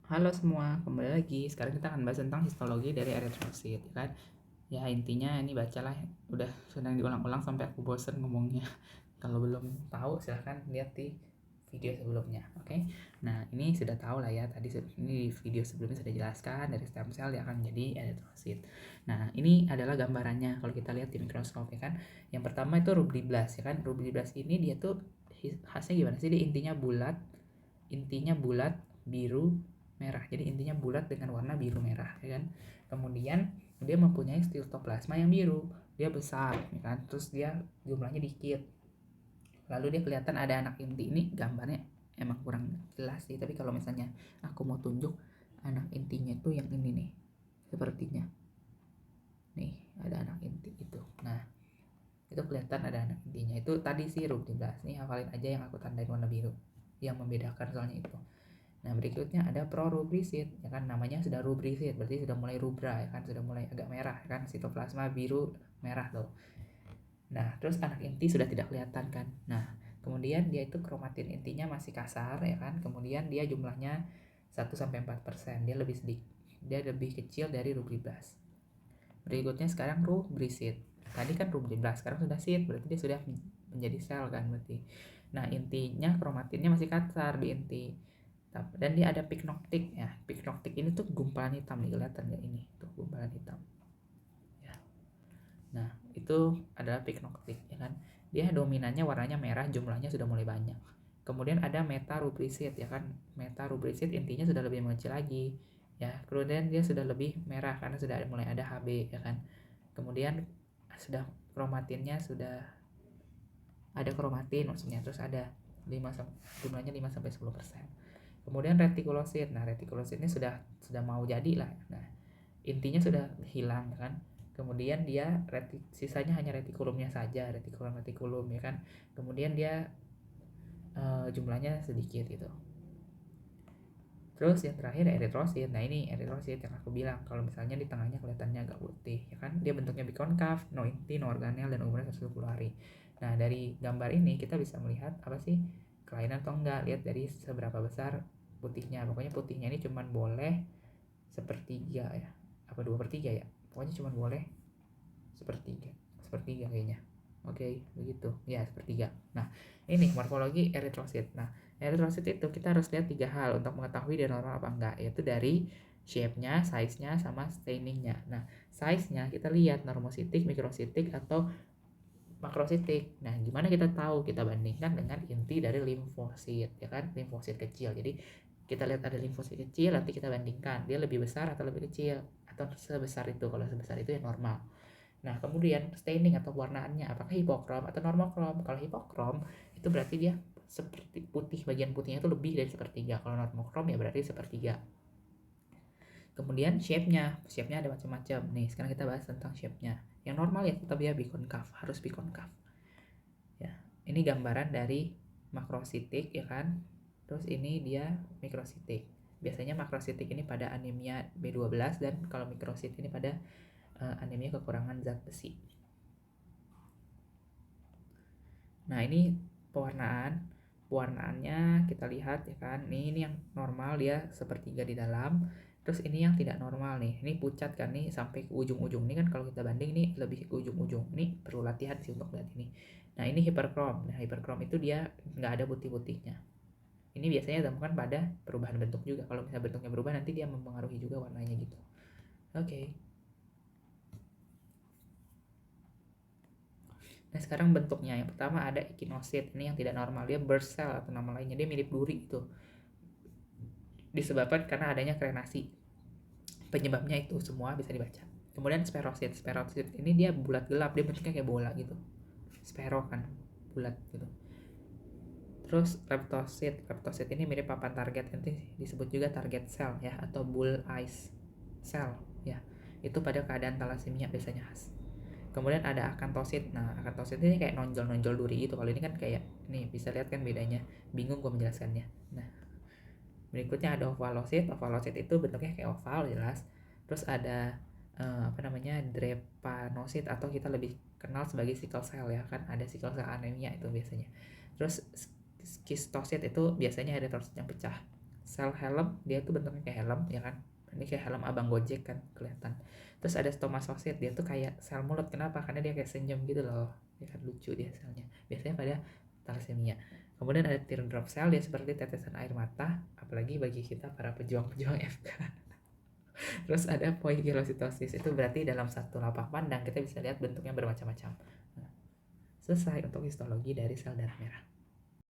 Halo semua, kembali lagi. Sekarang kita akan bahas tentang histologi dari eritrosit, ya kan? Ya intinya ini bacalah, udah sedang diulang-ulang sampai aku bosen ngomongnya. Kalau belum tahu silahkan lihat di video sebelumnya, oke? Nah ini sudah tahu lah ya, tadi ini di video sebelumnya sudah jelaskan dari stem cell dia akan menjadi eritrosit. Nah ini adalah gambarannya kalau kita lihat di mikroskop, ya kan? Yang pertama itu rubriblas, ya kan? Rubriblas ini dia tuh khasnya gimana sih? Dia intinya bulat biru merah. Jadi intinya bulat dengan warna biru merah, ya kan? Kemudian dia mempunyai sitoplasma yang biru, dia besar, ya kan? Terus dia jumlahnya dikit. Lalu dia kelihatan ada anak inti. Ini gambarnya emang kurang jelas sih, tapi kalau misalnya aku mau tunjuk anak intinya itu yang ini nih, sepertinya. Nih, ada anak inti itu. Nah, itu kelihatan ada anak intinya. Itu tadi sih rubriblas. Nih hafalin aja yang aku tandain warna biru. Yang membedakan soalnya itu. Nah, berikutnya ada prorubrisit, ya kan namanya sudah rubrisit, berarti sudah mulai rubra, ya kan sudah mulai agak merah, ya kan sitoplasma biru merah tuh. Nah, terus anak inti sudah tidak kelihatan kan. Nah, kemudian dia itu kromatin intinya masih kasar, ya kan. Kemudian dia jumlahnya 1-4%, dia lebih sedikit. Dia lebih kecil dari rubriblas. Berikutnya sekarang rubrisit. Tadi kan rubriblas, sekarang sudah sit, berarti dia sudah menjadi sel kan berarti. Nah, intinya kromatinnya masih kasar di inti. Dan dia ada piknoktik ya. Piknoktik ini tuh gumpalan hitam nih, kelihatan nggak ini? Tuh gumpalan hitam. Ya. Nah, itu adalah piknoktik, ya kan. Dia dominannya warnanya merah, jumlahnya sudah mulai banyak. Kemudian ada metarubrisit, ya kan. Metarubrisit intinya sudah lebih mengecil lagi. Ya, kemudian dia sudah lebih merah karena sudah mulai ada Hb, ya kan. Kemudian sudah kromatinnya sudah ada kromatin maksudnya, terus ada 5 jumlahnya 5-10%. Kemudian retikulosit. Nah, retikulosit ini sudah mau jadi lah. Nah, intinya sudah hilang kan. Kemudian dia sisanya hanya retikulumnya saja, retikulum ya kan. Kemudian dia jumlahnya sedikit gitu. Terus yang terakhir eritrosit. Nah, ini eritrosit yang aku bilang kalau misalnya di tengahnya kelihatannya agak putih, ya kan? Dia bentuknya bikonkav, no inti, no organel, dan umurnya 120 hari. Nah, dari gambar ini kita bisa melihat apa sih kelainan atau enggak. Lihat dari seberapa besar putihnya. Pokoknya putihnya ini cuman boleh sepertiga ya. Apa 2/3 ya? Pokoknya cuman boleh sepertiga. Sepertiga kayaknya. Oke, begitu. Ya, sepertiga. Nah, ini morfologi eritrosit. Nah, eritrosit itu kita harus lihat 3 hal untuk mengetahui dia normal apa enggak, yaitu dari shape-nya, size-nya, sama staining-nya. Nah, size-nya kita lihat normositik, mikrositik, atau makrositik. Nah, gimana kita tahu? Kita bandingkan dengan inti dari limfosit, ya kan? Limfosit kecil. Jadi, kita lihat ada limfosit kecil, nanti kita bandingkan. Dia lebih besar atau lebih kecil? Atau sebesar itu. Kalau sebesar itu ya normal. Nah, kemudian staining atau warnaannya apakah hipokrom atau normokrom. Kalau hipokrom itu berarti dia seperti putih, bagian putihnya itu lebih dari sepertiga. Kalau normokrom ya berarti sepertiga. Kemudian shape-nya ada macam-macam. Nih, sekarang kita bahas tentang shape-nya. Yang normal ya tetap ya bikonkav, harus bikonkav. Ya, ini gambaran dari makrositik ya kan. Terus ini dia mikrositik. Biasanya makrositik ini pada anemia B12 dan kalau mikrositik ini pada anemia kekurangan zat besi. Nah, ini pewarnaannya kita lihat ya kan. Ini yang normal dia sepertiga di dalam. Terus ini yang tidak normal nih. Ini pucat kan nih sampai ke ujung-ujung. Ini kan kalau kita banding nih lebih ke ujung-ujung. Ini perlu latihan sih untuk lihat ini. Nah, ini hiperkrom. Nah, hiperkrom itu dia nggak ada putih-putihnya. Ini biasanya ditemukan pada perubahan bentuk juga. Kalau misalnya bentuknya berubah nanti dia mempengaruhi juga warnanya gitu. Oke. Nah, sekarang bentuknya. Yang pertama ada ekinosit. Ini yang tidak normal. Dia burst cell atau nama lainnya. Dia mirip duri gitu. Disebabkan karena adanya krenasi. Penyebabnya itu semua bisa dibaca. Kemudian sperosit. Sperosit ini dia bulat gelap. Dia bentuknya kayak bola gitu. Spero kan. Bulat gitu. Terus leptosit. Leptosit ini mirip papan target. Nanti disebut juga target cell ya. Atau bull eyes cell ya. Itu pada keadaan talasemia biasanya khas. Kemudian ada akantosit. Nah, akantosit ini kayak nonjol-nonjol duri gitu. Kalau ini kan kayak nih bisa lihat kan bedanya. Bingung gue menjelaskannya. Nah, berikutnya ada ovalosit. Ovalosit itu bentuknya kayak oval jelas. Terus ada drepanosit atau kita lebih kenal sebagai sickle cell ya kan. Ada sickle cell anemia itu biasanya. Terus skistosit itu biasanya eritrosit yang pecah. sel helm, dia tuh bentuknya kayak helm ya kan, ini kayak helm abang Gojek kan kelihatan. Terus ada stomasosit, dia tuh kayak sel mulut. Kenapa? Karena dia kayak senyum gitu loh ya kan, lucu dia selnya, biasanya pada thalassemia. Kemudian ada teardrop cell, dia seperti tetesan air mata, apalagi bagi kita para pejuang-pejuang FK. Terus ada poikilocytosis, itu berarti dalam satu lapak pandang kita bisa lihat bentuknya bermacam-macam. Nah, selesai untuk histologi dari sel darah merah.